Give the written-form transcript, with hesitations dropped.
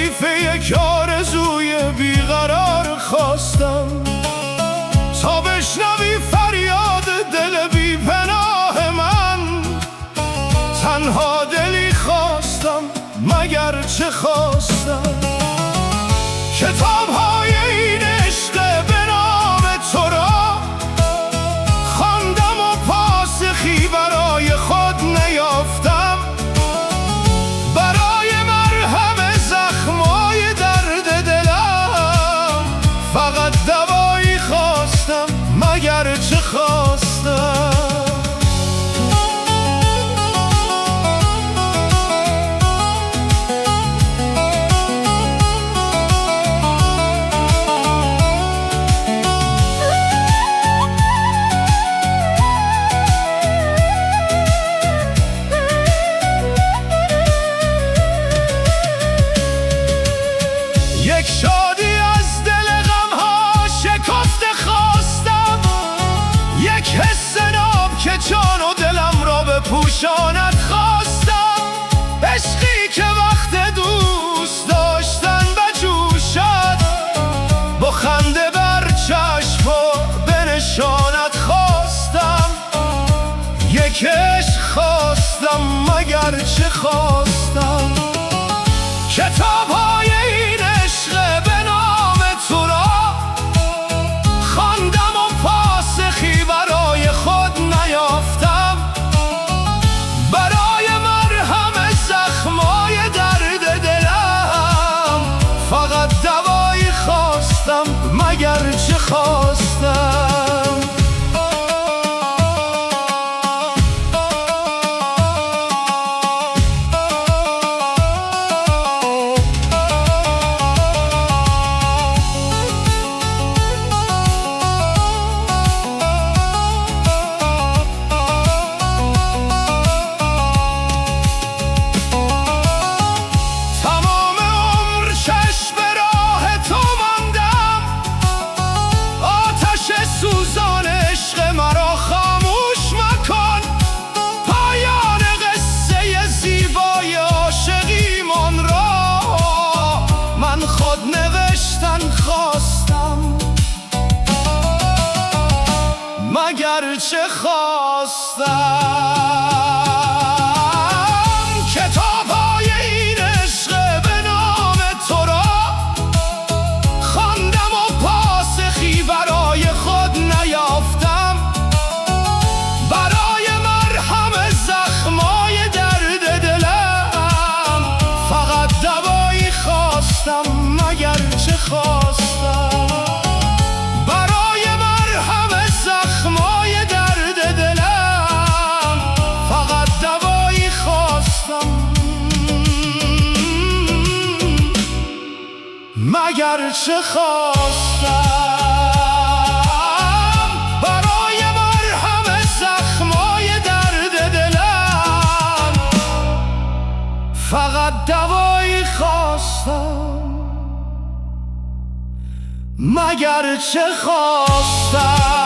ردیف یک آرزوی بیقرار خواستم تا بشنوی فریاد دل بی پناه من. تنها دلی خواستم مگر چه خواستم، کتاب‌های این عشق به نام تو را خواندم و پاسخی برای خود نیافتم. برای مرهم زخمای درد دلم فقط دوایی خواستم مگر چه خواستم. یک شادی از دل غم‌ها شکفته خواستم، یک حس ناب که جان و دلم را بپوشاند خواستم. عشقی که وقت دوست داشتن بجوشد، با خنده بر چشم و بنشاند خواستم. یک عشق خواستم مگر چه خواستم، کتاب‌های این عشق به نام تو را خواندم و پاسخی برای خود نیافتم. برای مرهم زخمای درد دلم فقط دوایی خواستم مگر چه خواستم. سوزان عشق مرا خاموش مکن، پایان قصه زیبای عاشقیمان را من خود نوشتن خواستم مگر چه خواستم. کتاب‌های این عشق به نام تو را خواندم و پاسخی برای خود نیافتم. برای مرهم زخمای درد دلم فقط دوایی خواستم مگر چه خواستم. برای مرهم زخمای درد دلم فقط دوایی خواستم مگر چه خواستم. فقط دوایی خواستم مگر چه خواستم.